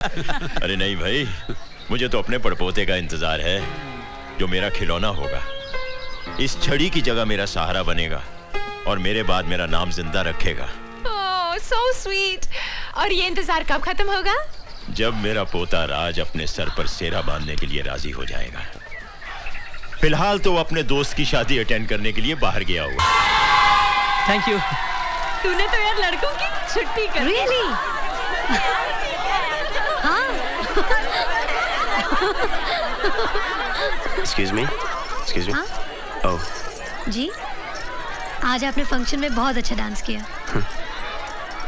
अरे नहीं भाई, मुझे तो अपने पड़पोते का इंतजार है जो मेरा खिलौना होगा। इस छड़ी की जगह मेरा सहारा बनेगा और मेरे बाद मेरा नाम जिंदा रखेगा। ओह, so sweet। और ये इंतजार कब खत्म होगा? जब मेरा पोता राज अपने सर पर सेरा बांधने के लिए राजी हो जाएगा। फिलहाल तो वो अपने दोस्त की शादी अटेंड करने के लिए बाहर गया हुआ। Thank you. तूने तो यार लड़कों की छुट्टी कर दी। Really? हाँ। Excuse me? हाँ? Oh. जी, आज आपने फंक्शन में बहुत अच्छा डांस किया।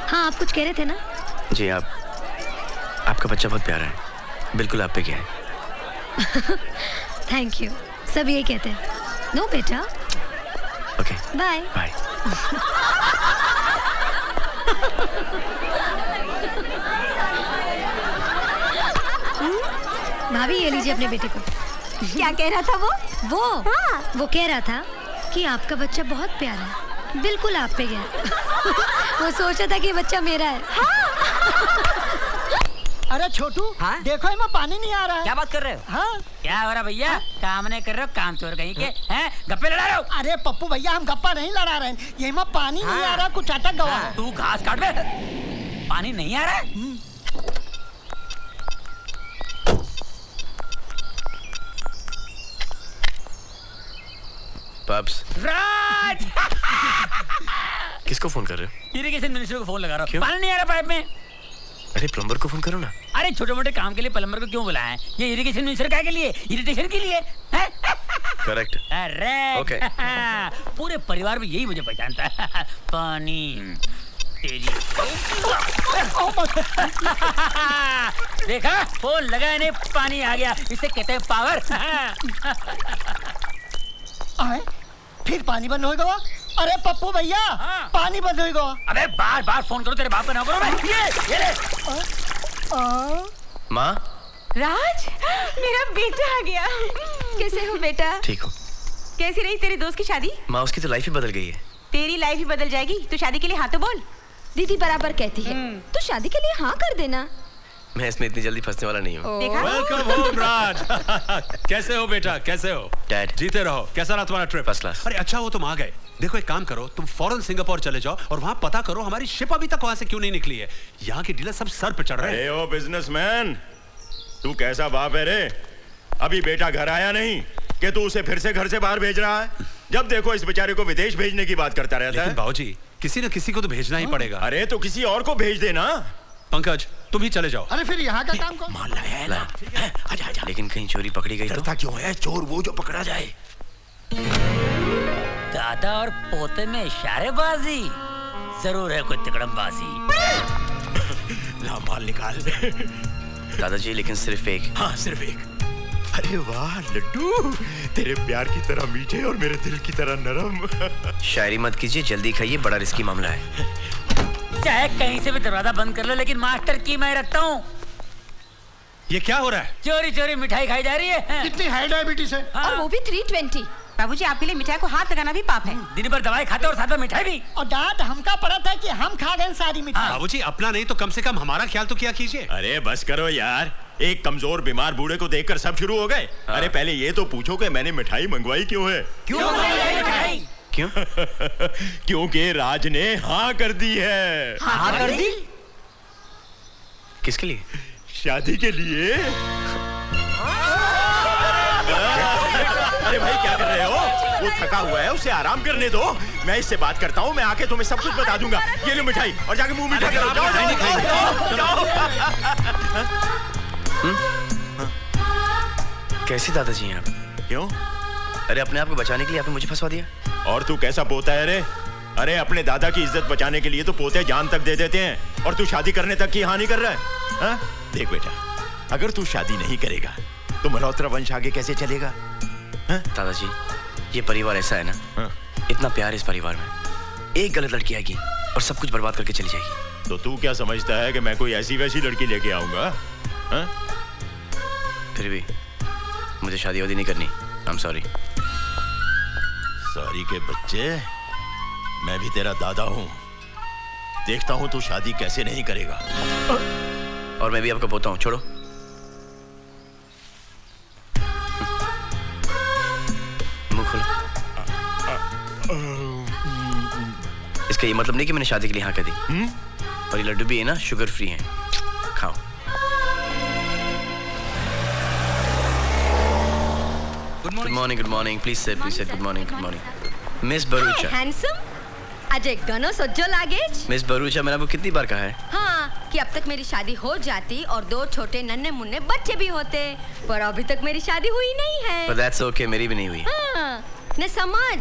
हाँ, आप कुछ कह रहे थे ना? जी, आपका बच्चा बहुत प्यारा है, बिल्कुल आप पे क्या है। Thank you. सब यही कहते हैं। नो बेटा। ओके। बाय। बाय। भाभी, ये लीजिए अपने बेटे को। क्या कह रहा था वो? वो कह रहा था कि आपका बच्चा बहुत प्यारा है, बिल्कुल आप पे गया। वो सोचा था कि ये बच्चा मेरा है। अरे छोटू, हाँ? देखो इसमें पानी नहीं आ रहा है। क्या बात कर रहे हो? हाँ? क्या हो रहा भैया? काम नहीं कर रहे हो, काम चोर कहीं के हैं? गप्पे लड़ा रहे हो? अरे पप्पू भैया, हम गप्पा नहीं लड़ा रहे हैं, यही में पानी नहीं आ रहा, कुछ अटक गया है। तू घास काट बे। पानी नहीं आ रहा है? पब्स। राज! किसको फोन कर रहे हो? इरिगेशन मिनिस्टर को फोन लगा रहा हूँ। क्यों? पानी नहीं आ रहा पाइप में। अरे प्लम्बर को फोन करो ना। अरे छोटे मोटे काम के लिए प्लम्बर को क्यों बुलाया है? ये इरिगेशन मिनिस्टर क्या के लिए? इरिटेशन के लिए हैं? करेक्ट। अरे ओके। पूरे परिवार में यही मुझे पहचानता है। पानी तेरी। देखा, फोन लगाया नहीं, पानी आ गया। इसे कहते हैं पावर। आए? फिर पानी बंद हो गया? अरे पप्पू भैया, हाँ। पानी बंद हो गया। अबे बार बार फोन करो, तेरे बाप का ना करो। मैं ये ले। माँ। राज, मेरा बेटा आ गया। कैसे हो बेटा? ठीक हो। कैसी रही तेरे दोस्त की शादी? माँ, उसकी तो लाइफ ही बदल गई है। तेरी लाइफ ही बदल जाएगी। तो शादी के लिए हाँ तो बोल। दीदी बराबर कहती है, तो शादी के लिए हाँ कर देना। मैं इसमें इतनी जल्दी फंसने वाला नहीं हूँ। देखा? वेलकम होम राज। कैसे हो बेटा, कैसे हो? डैड। जीते रहो। कैसा रहा तुम्हारा ट्रिप? First class. अरे अच्छा, वो तुम आ गए। देखो एक काम करो, तुम फौरन सिंगापुर चले जाओ और वहां पता करो हमारी शिप अभी तक वहां से क्यों नहीं निकली है। यहाँ के डीलर सब सर पे चढ़ रहे हैं। अरे ओ बिजनेसमैन, तू कैसा बाप है रे? अभी बेटा घर आया नहीं कि तू उसे फिर से घर से बाहर भेज रहा है? जब देखो इस बेचारे को विदेश भेजने की बात करता रहता है। लेकिन बाबूजी, किसी न किसी को तो भेजना ही पड़ेगा। अरे तो किसी और को भेज देना। पंकज, तुम ही चले जाओ। अरे फिर यहाँ का काम कौन? मान लाया है ना? आजा आजा। लेकिन कहीं चोरी पकड़ी गई तो? क्यों है? चोर वो जो पकड़ा जाए। दादा और पोते में इशारेबाजी जरूर है, कोई तिकड़मबाजी। ला माल निकाल। दादाजी, लेकिन सिर्फ एक। हाँ, सिर्फ एक। अरे वाह लड्डू, तेरे प्यार की तरह मीठे और मेरे दिल की तरह नरम। शायरी मत कीजिए, जल्दी खाइए, बड़ा रिस्की मामला है। चाहे कहीं से भी दरवाजा बंद कर लो, लेकिन मास्टर की मैं रखता हूँ। ये क्या हो रहा है? चोरी चोरी मिठाई खाई जा रही है। कितनी हाई डायबिटीज है? और वो भी 320। बाबूजी, आपके लिए मिठाई को हाथ लगाना भी पाप है। दिन भर दवाई खाते और साथ में मिठाई भी। और डांट हमका पड़ा था कि हम खा गए सारी मिठाई। बाबूजी, अपना नहीं तो कम से कम हमारा ख्याल तो किया कीजिए। अरे बस करो यार, एक कमजोर बीमार बूढ़े को देखकर सब शुरू हो गए। अरे पहले ये तो पूछो कि मैंने मिठाई मंगवाई क्यों है? क्यों मिठाई? क्यों? क्योंकि राज ने हाँ कर दी है। हाँ कर दी? किसके लिए? शादी के लिए। अरे भाई क्या कर रहे हो? वो थका हुआ है, उसे आराम करने दो। मैं इससे बात करता हूँ, मैं आके तुम्हें सब कुछ बता दूंगा। ये लो मिठाई और जाके मुंह मीठा करो। जाओ जाओ जाओ। कैसे दादाजी हैं आप? क्यों? अरे अपने आप को बचाने के लिए आपने मुझे फंसवा दिया। और तू कैसा पोता है रे? अरे अपने दादा की इज्जत बचाने के लिए तो पोते जान तक दे देते हैं, और तू शादी करने तक की हानि कर रहा है। हाँ? देख बेटा, अगर तू शादी नहीं करेगा तो मल्होत्रा वंश आगे कैसे चलेगा? दादाजी, ये परिवार ऐसा है ना, इतना प्यार इस परिवार में, एक गलत लड़की आएगी और सब कुछ बर्बाद करके चली जाएगी। तो तू क्या समझता है कि मैं कोई ऐसी वैसी लड़की लेके आऊंगा? फिर भी मुझे शादी वादी नहीं करनी। I'm sorry। सॉरी के बच्चे, मैं भी तेरा दादा हूँ। देखता हूँ तू शादी कैसे नहीं करेगा। और मैं भी आपका पोता हूँ, छोड़ो। मुंह खोलो। इसका ये मतलब नहीं कि मैंने शादी के लिए हाँ कह दी। और ये लड्डू भी है ना, शुगर फ्री हैं, खाओ। Good morning, please sit, good morning. Miss Bharucha. Handsome Ajay गनो सज्जो लागेज। मिस भरूचा, मैंने आपको कितनी बार कहा है हाँ कि अब तक मेरी शादी हो जाती और 2 छोटे नन्हे मुन्ने बच्चे भी होते, पर अभी तक मेरी शादी हुई नहीं है। But that's okay, मेरी भी नहीं हुई। हाँ, न समझ,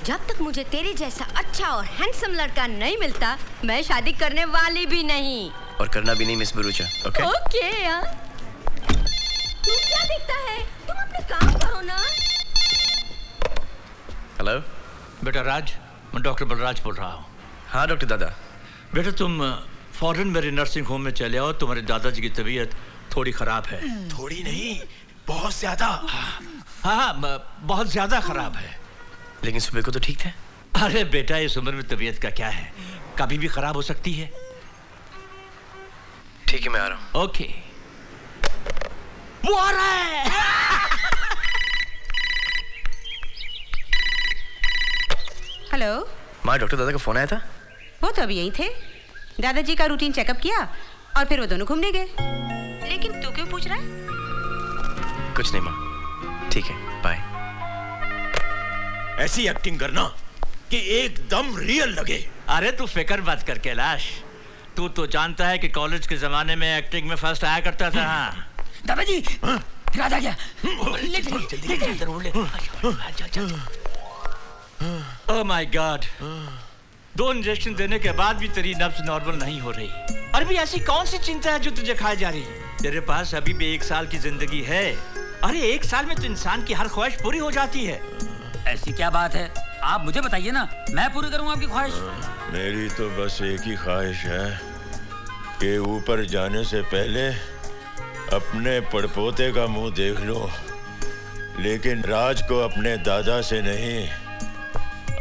जब तक मुझे तेरे जैसा अच्छा और हैंडसम लड़का नहीं मिलता, मैं शादी करने वाली भी नहीं। और करना भी नहीं मिस भरूचा, ओके? ओके यार। तू क्या देखता है? तुम अपने काम करो ना। हेलो। बेटा राज, मैं डॉक्टर बलराज बोल रहा हूँ। हाँ डॉक्टर दादा। बेटा तुम फॉरेन मेरी नर्सिंग होम में चले आओ, तुम्हारे दादाजी की तबीयत थोड़ी खराब है। थोड़ी नहीं, बहुत ज्यादा। हाँ, बहुत ज्यादा खराब है। लेकिन सुबह को तो ठीक थे। अरे बेटा, इस उम्र में तबीयत का क्या है, कभी भी खराब हो सकती है। ठीक है, मैं आ रहा हूँ। ओके। वो आ रहा है। हेलो माँ, डॉक्टर दादा का फोन आया था। वो तो अभी यही थे, दादाजी का रूटीन चेकअप किया और फिर वो दोनों घूमने गए। लेकिन तू क्यों पूछ रहा है? कुछ नहीं माँ, ठीक है, बाय। ऐसी एक्टिंग करना कि एकदम रियल लगे। अरे तू फिक्र मत कर कैलाश, तू तो जानता है कि कॉलेज के जमाने में एक्टिंग में फर्स्ट आया करता था। हाँ दादाजी, राज आ गया। ले ओह माय गॉड, 2 इंजेक्शन देने के बाद भी तेरी नब्ज नॉर्मल नहीं हो रही। अरे भी ऐसी कौन सी चिंता है जो तुझे खाई जा रही है? तेरे पास अभी भी 1 साल की जिंदगी है। अरे 1 साल में तो इंसान की हर ख्वाहिश पूरी हो जाती है। ऐसी क्या बात है, आप मुझे बताइए ना, मैं पूरी करूंगा आपकी ख्वाहिश। मेरी तो बस एक ही ख्वाहिश है कि ऊपर जाने से पहले अपने पड़पोते का मुंह देख लो। लेकिन राज को अपने दादा से नहीं,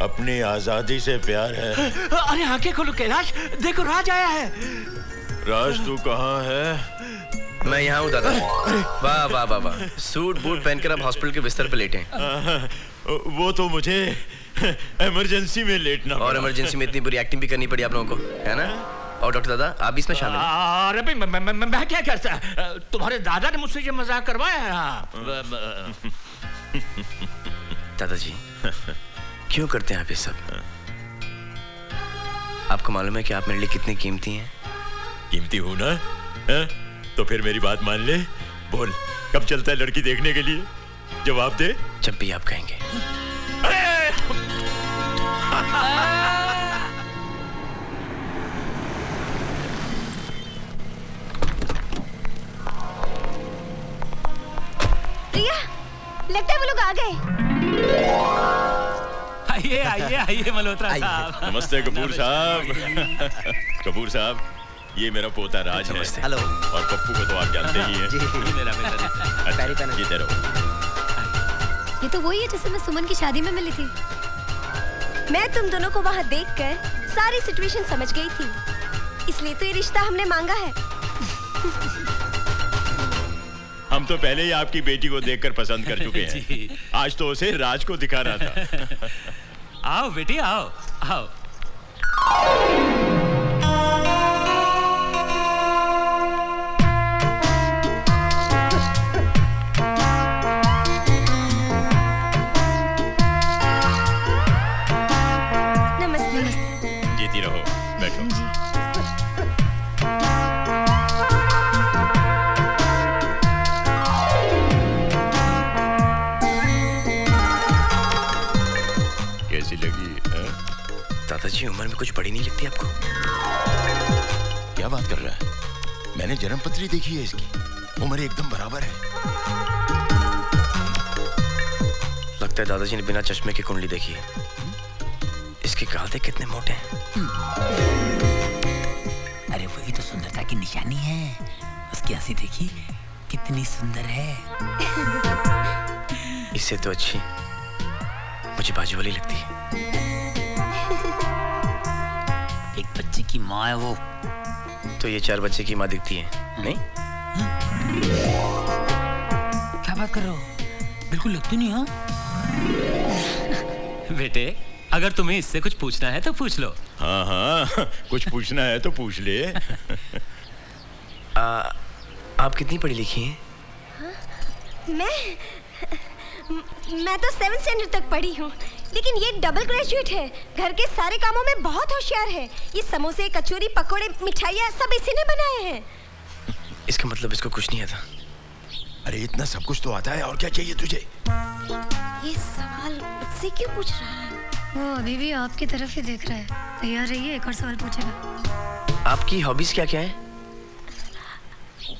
अपनी आजादी से प्यार है। अरे आंखें खोलो कैलाश, देखो राज आया है। राज तू कहाँ है? मैं यहाँ हूँ दादा। वाह वाह वाह वाह, सूट बूट पहनकर आप हॉस्पिटल के बिस्तर पे लेटे हैं। वो तो मुझे इमरजेंसी में लेटना और इमरजेंसी में इतनी बुरी एक्टिंग भी करनी पड़ी आप लोगों को, है ना? और डॉक्टर दादा, आप भी इसमें शामिल हैं। अरे भाई मैं क्या करता, तुम्हारे दादा ने मुझसे ये मजाक करवाया है। दादाजी, क्यों करते हैं आप ये सब? आपको मालूम है कि आप मेरे लिए कितनी कीमती हैं? कीमती हूँ ना? है? तो फिर मेरी बात मान ले। बोल, कब चलता है लड़की देखने के लिए? जवाब दे। जब भी आप कहेंगे। प्रिया, लगता है वो लोग आ गए। आइए आइए आइए मल्होत्रा साहब। नमस्ते कपूर साहब। कपूर साहब, ये मेरा पोता राज है। हेलो। और पप्पू को तो आप जानते ही हैं। मेरा बेटा। जीते रहो। ये तो वही है जिसे मैं सुमन की शादी में मिली थी। मैं तुम दोनों को वहाँ देखकर सारी सिचुएशन समझ गई थी, इसलिए तो ये रिश्ता हमने मांगा है। हम तो पहले ही आपकी बेटी को देखकर पसंद कर चुके हैं। आज तो उसे राज को दिखा रहा था। आओ बेटी, आओ आओ। जीती रहो, बैठो। कैसी लगी? दादाजी, उम्र में कुछ बड़ी नहीं लगती आपको? क्या बात कर रहा है? मैंने जन्मपत्री देखी है इसकी, उम्र एकदम बराबर है। लगता है दादाजी ने बिना चश्मे की कुंडली देखी है। इसके गाल देख कितने मोटे हैं। अरे वही तो सुंदरता की निशानी है। उसकी हंसी देखी कितनी सुंदर है। इससे तो अच्छी मुझे बाजू वाली लगती है। एक बच्चे की माँ है वो, तो ये 4 बच्चे की माँ दिखती है, नहीं? क्या बात कर रहे हो? बिल्कुल लगती नहीं। हाँ बेटे, अगर तुम्हें इससे कुछ पूछना है तो पूछ लो। हाँ हाँ, कुछ पूछना है तो पूछ ले। आप कितनी पढ़ी लिखी हैं? मैं तो 7th स्टैंडर्ड तक पढ़ी हूँ, लेकिन ये डबल ग्रेजुएट है। घर के सारे कामों में बहुत होशियार है। ये समोसे, कचौरी, पकोड़े, मिठाइयाँ सब इसी ने बनाए हैं। इसका मतलब इसको कुछ नहीं आता। अरे इतना सब कुछ तो आता है, और क्या चाहिए तुझे? ये सवाल मुझसे क्यों पूछ रहा है? वो अभी भी आपकी तरफ ही देख रहा है। तैयार रहिए, एक और सवाल पूछेगा। आपकी हॉबीज क्या क्या है?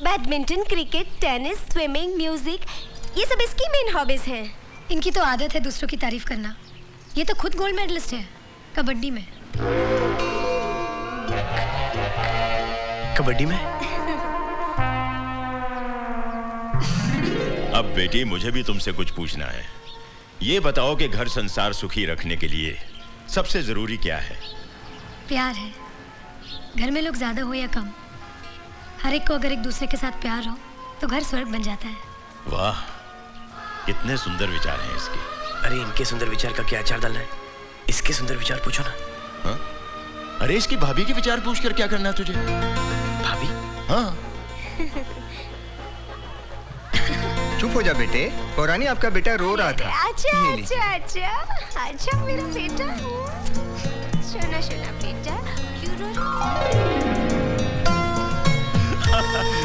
Badminton, cricket, tennis, swimming, music, ये सब इसकी मेन हॉबीज हैं। इनकी तो आदत है दूसरों की तारीफ करना। ये तो खुद गोल्ड मेडलिस्ट है कबड्डी में। कबड्डी में? अब बेटी, मुझे भी तुमसे कुछ पूछना है। ये बताओ कि घर संसार सुखी रखने के लिए सबसे जरूरी क्या है? प्यार है। घर में लोग ज्यादा हो या कम, हर एक को अगर एक दूसरे के साथ प्यार हो तो घर स्वर्ग बन जाता है। वाह, कितने सुंदर विचार हैं इसके। अरे इनके सुंदर विचार का क्या अचार डालना है? इसके सुंदर विचार पूछो ना। हाँ? अरे इसकी भाभी के विचार पूछकर क्या करना है तुझे? भाभी? हाँ। चुप हो जा बेटे, पौरानी आपका बेटा रो रहा था। अच्छा अच्छा अच्छा अच्छा मेरा बेटा। सुना सुना बेटा, क्यों रो रहा है?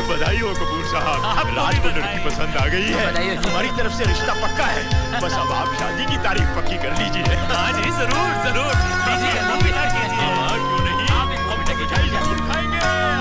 बधाई हो कपूर साहब, राज को लड़की पसंद आ गई है। हमारी तरफ से रिश्ता पक्का है, बस अब आप शादी की तारीख पक्की कर लीजिए। हाँ जी, जरूर जरूर। लीजिए, कीजिए।